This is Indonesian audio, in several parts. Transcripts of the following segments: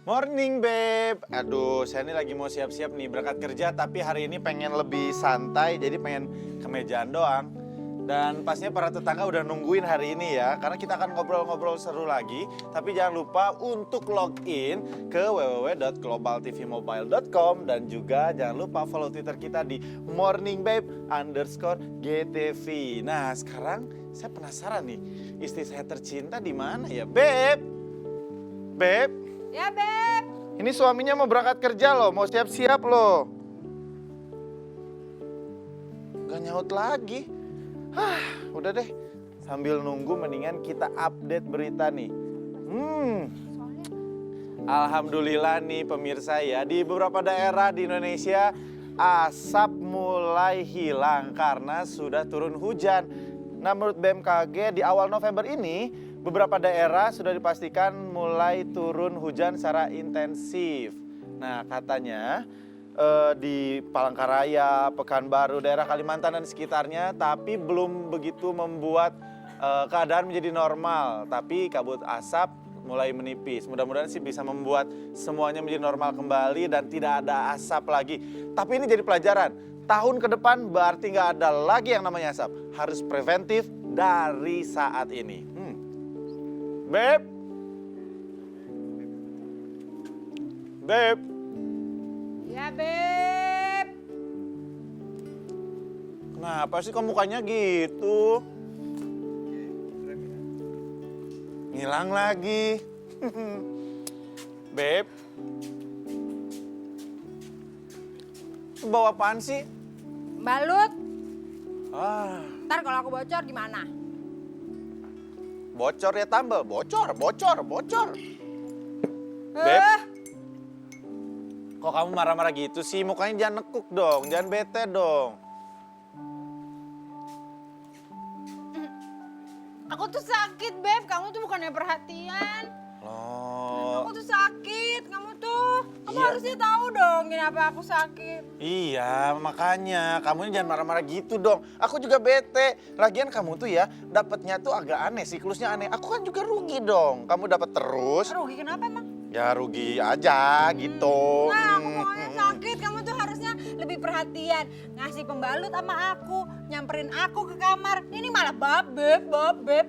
Morning, Beb. Aduh, saya ini lagi mau siap-siap nih berangkat kerja, tapi hari ini pengen lebih santai, jadi pengen kemejaan doang. Dan pastinya para tetangga udah nungguin hari ini ya, karena kita akan ngobrol-ngobrol seru lagi. Tapi jangan lupa untuk login ke www.globaltvmobile.com dan juga jangan lupa follow Twitter kita di morningbabe_gtv. Nah, sekarang saya penasaran nih, istri saya tercinta di mana ya, Beb? Beb? Ya, Beb. Ini suaminya mau berangkat kerja loh, mau siap-siap loh. Gak nyaut lagi. Udah deh, sambil nunggu mendingan kita update berita nih. Alhamdulillah nih pemirsa ya, di beberapa daerah di Indonesia asap mulai hilang karena sudah turun hujan. Nah, menurut BMKG di awal November ini beberapa daerah sudah dipastikan mulai turun hujan secara intensif. Nah, katanya di Palangkaraya, Pekanbaru, daerah Kalimantan dan sekitarnya, tapi belum begitu membuat keadaan menjadi normal. Tapi kabut asap mulai menipis. Mudah-mudahan sih bisa membuat semuanya menjadi normal kembali dan tidak ada asap lagi. Tapi ini jadi pelajaran. Tahun ke depan berarti nggak ada lagi yang namanya asap. Harus preventif dari saat ini. Beb? Beb? Ya, Beb. Kenapa sih kok mukanya gitu? Ngilang lagi. Beb? Bawa apaan sih? Balut. Ah, Ntar kalau aku bocor gimana? bocor ya tambal. Bocor. Beb? Kok kamu marah-marah gitu sih? Mukanya jangan nekuk dong, jangan bete dong. Aku tuh sakit, Beb. Kamu tuh bukannya perhatian. Loh. Aku tuh sakit. Kamu Iya. harusnya tahu dong kenapa aku sakit. Iya, makanya kamu ini jangan marah-marah gitu dong. Aku juga bete. Lagian kamu tuh ya dapatnya tuh agak aneh, siklusnya aneh. Aku kan juga rugi dong. Kamu dapat terus. Rugi kenapa emang? Ya rugi aja gitu. Nah, aku pokoknya sakit. Kamu tuh harusnya lebih perhatian. Ngasih pembalut sama aku. Nyamperin aku ke kamar. Ini malah Beb.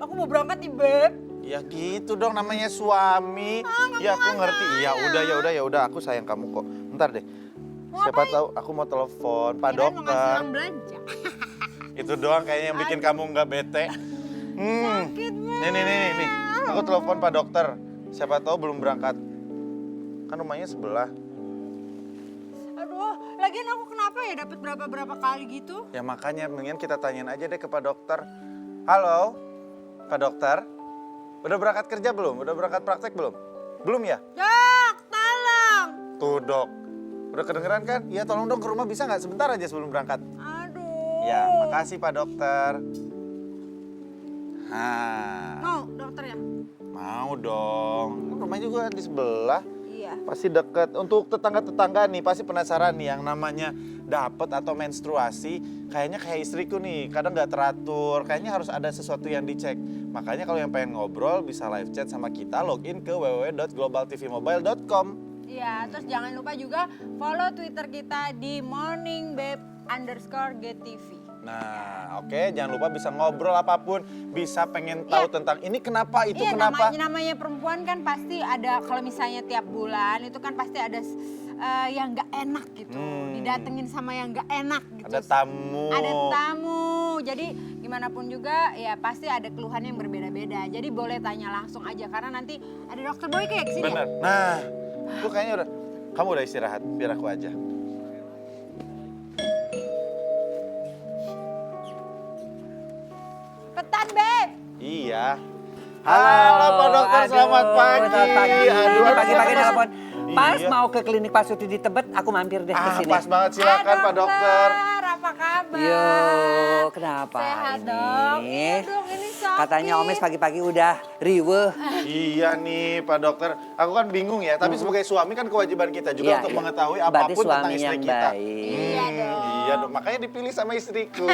Aku mau berangkat nih, Beb. Ya gitu dong namanya suami. Ya aku ngerti. Ya udah aku sayang kamu kok. Bentar deh. Siapa tahu aku mau telepon Pak Kirain mau ngasih Dokter. uang belanja. Itu doang kayaknya yang bikin kamu nggak bete. Sakit, Beb. Nih. Aku telepon Pak Dokter. Siapa tahu belum berangkat. Kan rumahnya sebelah. Aduh, lagian aku kenapa ya dapat berapa kali gitu? Ya makanya mendingan kita tanyain aja deh ke Pak Dokter. Halo, Pak Dokter. Udah berangkat kerja belum? Udah berangkat praktek belum? Belum ya? Dok, tolong. Tuh dok. Udah kedengeran kan? Iya tolong dong ke rumah bisa nggak sebentar aja sebelum berangkat? Aduh. Ya makasih Pak Dokter. Mau dokter ya? Mau dong. Kan rumahnya juga di sebelah. Iya. Pasti deket. Untuk tetangga-tetangga nih pasti penasaran nih yang namanya dapet atau menstruasi. Kayaknya kayak istriku nih, kadang nggak teratur. Kayaknya harus ada sesuatu yang dicek. Makanya kalau yang pengen ngobrol bisa live chat sama kita, login ke www.globaltvmobile.com. Iya, terus jangan lupa juga follow Twitter kita di morningbabe_gtv. Nah, oke, jangan lupa bisa ngobrol apapun, bisa pengen tahu tentang ini kenapa, itu Iya, kenapa. namanya perempuan kan pasti ada, kalau misalnya tiap bulan itu kan pasti ada yang nggak enak gitu. Didatengin sama yang nggak enak gitu. Ada tamu. Ada tamu. Jadi gimana pun juga ya pasti ada keluhan yang berbeda-beda. Jadi boleh tanya langsung aja karena nanti ada dokter Boyke ya kesini. Bener. Nah, tuh kayaknya kamu udah istirahat, biar aku aja. Petan, Beb. Iya. Halo Pak Dokter, selamat pagi. Ini pagi-pagi siapa telepon. sih? Pas Iya. mau ke klinik Pak Suti di Tebet, aku mampir deh ke sini. Pas banget, silakan Pak Dokter. Apa kabar? Yo, kenapa Sehat ini? dong. Iya dong, ini sakit. Katanya Omes pagi-pagi udah riweh. Iya nih Pak Dokter, aku kan bingung ya, tapi sebagai suami kan kewajiban kita juga Iya, untuk iya. mengetahui Berarti apapun tentang suami istri yang kita. baik. Iya dong. Iya dong, makanya dipilih sama istriku.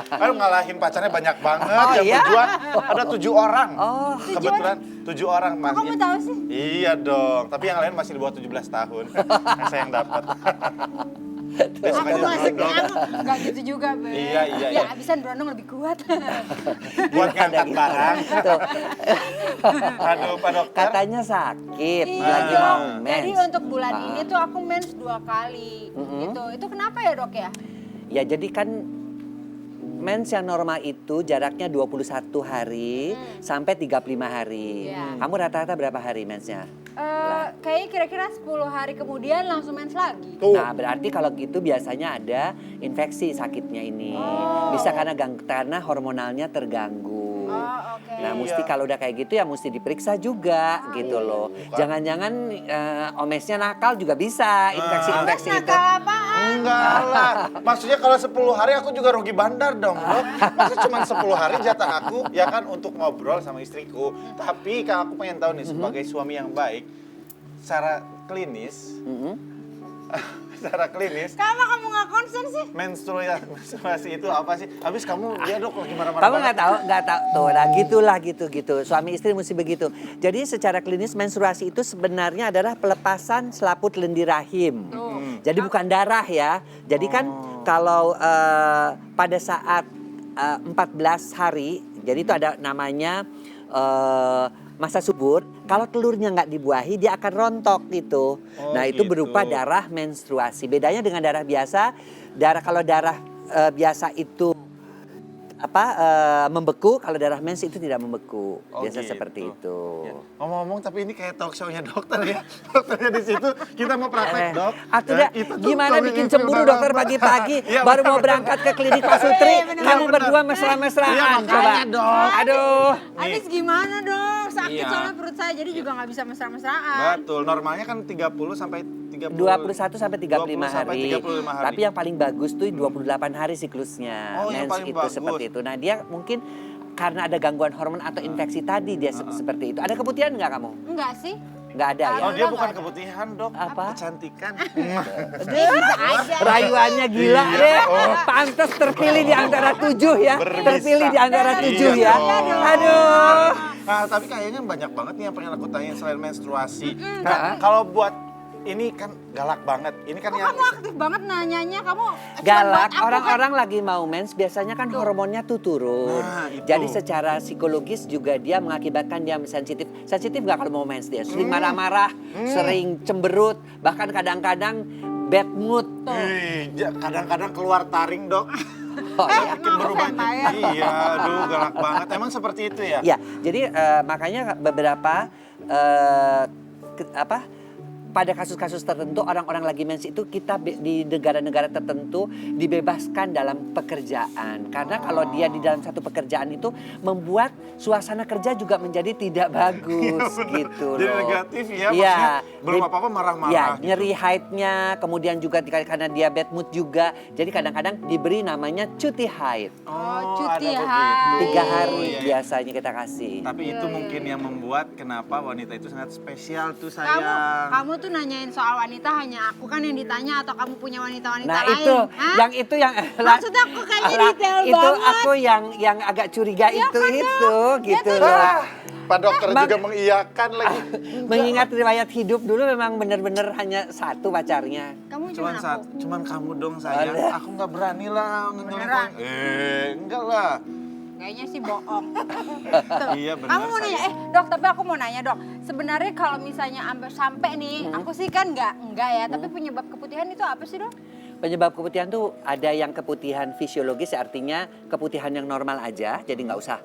Kan ngalahin pacarnya banyak banget Oh, yang iya? tujuan ada 7 orang. Oh. Kebetulan 7 orang Kok kamu tahu sih? Iya dong, tapi yang lain masih di bawah 17 tahun. Yang saya yang dapat. Besok Aku aja masuk berondong. aku nggak gitu juga, Be. Iya, iya, Ya, iya. abisan berondong lebih kuat. Buat ngangkat barang. Tuh. Aduh, Pak Dokter. Katanya sakit, Iya, lagi Dok. mau Jadi mens. untuk bulan ini tuh aku mens 2 kali. Gitu. Itu kenapa ya, Dok ya? Ya jadi kan mens yang normal itu jaraknya 21 hari sampai 35 hari. Iya. Kamu rata-rata berapa hari mensnya? Kayaknya kira-kira 10 hari kemudian langsung mens lagi. Tuh. Nah berarti kalau gitu biasanya ada infeksi sakitnya ini. Bisa karena hormonalnya terganggu. Oh, oke. Nah mesti kalau udah kayak gitu ya mesti diperiksa juga gitu loh. Jangan-jangan omesnya nakal juga bisa infeksi-infeksi itu. Nakal apaan? Enggak lah. Maksudnya kalau 10 hari aku juga rugi bandar dong, Dok. Masa cuma 10 hari jatah aku ya kan untuk ngobrol sama istriku. Tapi kalau aku pengen tahu nih sebagai suami yang baik, secara klinis, secara klinis, Kenapa kamu nggak konsen sih? menstruasi itu apa sih? Habis kamu dia Dok lagi marah-marah Kamu banget. nggak tahu tuh, nah gitulah gitu. Suami istri mesti begitu. Jadi secara klinis menstruasi itu sebenarnya adalah pelepasan selaput lendir rahim. Jadi bukan darah ya. Jadi kan kalau pada saat 14 hari, jadi itu ada namanya masa subur. Kalau telurnya nggak dibuahi, dia akan rontok gitu. Oh, Nah itu gitu. berupa darah menstruasi. Bedanya dengan darah biasa, kalau darah biasa itu membeku, kalau darah mens itu tidak membeku. Oh, Biasa gitu. seperti itu. Ya. Ngomong-ngomong tapi ini kayak talk show-nya dokter ya. Dokternya di situ, kita mau praktek, Dok. Atuh Itu tuh gimana suami bikin istri cemburu udah dokter lama. pagi-pagi Iya, baru mau benar. berangkat ke klinik Pak Sutri, benar, kamu benar. berdua mesra-mesraan Iya, coba. makanya dong. Aduh. Habis gimana dong? Sakit Iya. soalnya perut saya, jadi juga nggak bisa mesra-mesraan. Betul, normalnya kan 30 sampai 30. 21 sampai 35 20 sampai hari. 35 hari. Tapi yang paling bagus tuh 28 hari siklusnya. Oh, yang Mens paling itu bagus. seperti itu. Nah, dia mungkin karena ada gangguan hormon atau infeksi tadi dia seperti itu. Ada keputihan nggak kamu? Enggak sih? Nggak ada ya? Oh, dia Enggak bukan ada. keputihan, Dok. Apa? Kecantikan. Bisa aja. Rayuannya gila Iya. deh. Pantes terpilih di antara 7 ya. Berbisa. Terpilih di antara 7 Iya ya. dong. Aduh. Nah, tapi kayaknya banyak banget nih yang pengen aku tanyain selain menstruasi. Heeh. Nah, kalau buat ini kan galak banget. Ini kan Kok yang kamu aktif banget nanyanya? Kamu cuma Galak, buat aku kan? orang-orang lagi mau mens biasanya kan hormonnya tuh turun. Nah, itu. Jadi secara psikologis juga dia mengakibatkan dia sensitif. Sensitif gak kalau mau mens dia? Sering marah-marah, sering cemberut, bahkan kadang-kadang bad mood. kadang-kadang keluar taring, Dok. Oh, iya. Bikin berubah. vampire. Iya, aduh galak banget. Emang seperti itu ya? Ya, jadi makanya beberapa pada kasus-kasus tertentu orang-orang lagi mens itu kita di negara-negara tertentu dibebaskan dalam pekerjaan karena kalau dia di dalam satu pekerjaan itu membuat suasana kerja juga menjadi tidak bagus gitu Jadi loh. negatif ya, Iya, maksudnya belum apa-apa marah-marah Ya, gitu. nyeri haidnya, kemudian juga karena dia bad mood juga. Jadi kadang-kadang diberi namanya cuti haid. Oh, ada cuti begitu. haid. 3 hari Iya, iya. biasanya kita kasih. Tapi itu mungkin yang membuat kenapa wanita itu sangat spesial tuh Kamu, sayang. kamu tuh nanyain soal wanita hanya aku kan yang ditanya atau kamu punya wanita-wanita Nah lain? itu, Hah? yang Maksudnya aku kayaknya detail itu banget. aku yang agak curiga Ya itu kan, Dok? gitu Ya, loh. Ah, Pak dokter Bang- juga mengiyakan lagi. Mengingat riwayat hidup dulu memang benar-benar hanya satu pacarnya. Kamu Cuman cuma aku. cuman kamu dong sayang. Ada. Aku nggak berani lah Beneran? enggak lah. Kayaknya sih bohong. Tuh. Iya, bener, Kamu mau nanya, sayang. dok tapi aku mau nanya dok. Sebenarnya kalau misalnya sampai nih, aku sih kan enggak ya. Tapi penyebab keputihan itu apa sih dok? Penyebab keputihan tuh ada yang keputihan fisiologis artinya keputihan yang normal aja, jadi nggak usah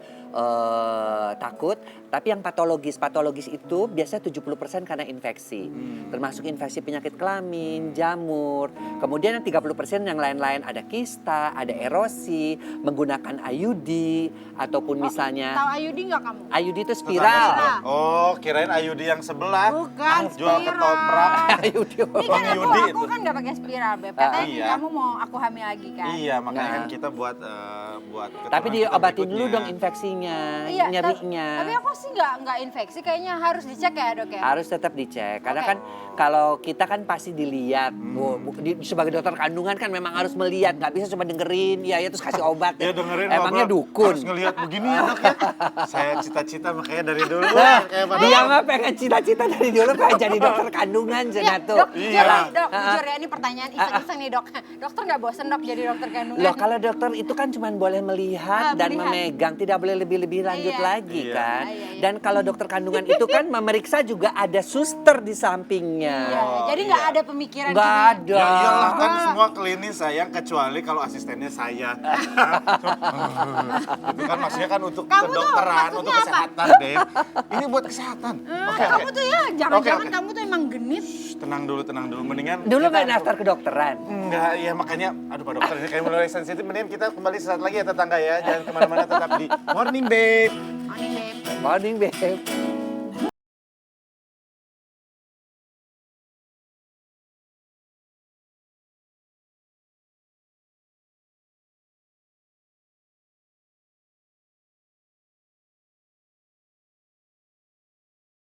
takut. Tapi yang patologis itu biasanya 70% karena infeksi. Termasuk infeksi penyakit kelamin, jamur. Kemudian yang 30% yang lain-lain ada kista, ada erosi, menggunakan IUD ataupun misalnya Tahu Ayudi nggak kamu? IUD itu spiral. Oh, kirain Ayudi yang sebelah. Bukan, Jual spiral. ketoprak. IUD. Ini kan Bang Yudi aku itu. kan nggak pakai spiral beb. Katanya iya. kamu mau aku hamil lagi kan? Iya, makanya Nah. kan kita buat Tapi keturunan kita diobatin dulu berikutnya. dong infeksinya. ininya, Iya, nyerinya. tapi aku sih nggak infeksi, kayaknya harus dicek ya dok ya. Harus tetap dicek karena Oke. kan kalau kita kan pasti dilihat. Sebagai dokter kandungan kan memang harus melihat, nggak bisa cuma dengerin ya terus kasih obat. Ya dengerin Emangnya Bapak dukun. harus ngelihat begini ya dok ya. Saya cita-cita makanya dari dulu. Nah, kayak Bapak. dia mah pengen cita-cita dari dulu pengen jadi dokter kandungan Iya, Zenatu. dok, Iya. jujur ya, dok, jujur ya, ini pertanyaan iseng-iseng nih dok. Dokter nggak bosen dok jadi dokter kandungan? Loh kalau dokter itu kan cuma boleh melihat dan melihat. memegang, tidak boleh lebih-lebih lanjut Iya. lagi Iya. kan. Iya. Dan kalau dokter kandungan itu kan memeriksa juga ada suster di sampingnya. Iya, jadi nggak iya. ada pemikiran Nggak gini. ada. Ya iyalah kan semua klinis sayang kecuali kalau asistennya saya. Itu kan maksudnya kan untuk Kamu tuh kedokteran, maksudnya untuk apa? kesehatan, Dave. Ini buat kesehatan. Oke, Kamu oke. tuh ya, jangan-jangan Oke. kamu tuh emang genit. Tenang dulu. Mendingan Dulu kita- main daftar kedokteran. Enggak, ya makanya, aduh Pak Dokter ini kayak mulai sensitif. Mendingan kita kembali sesaat lagi ya tetangga ya. Jangan kemana-mana, tetap di Morning Babe. Aneh, Beb. Morning babe.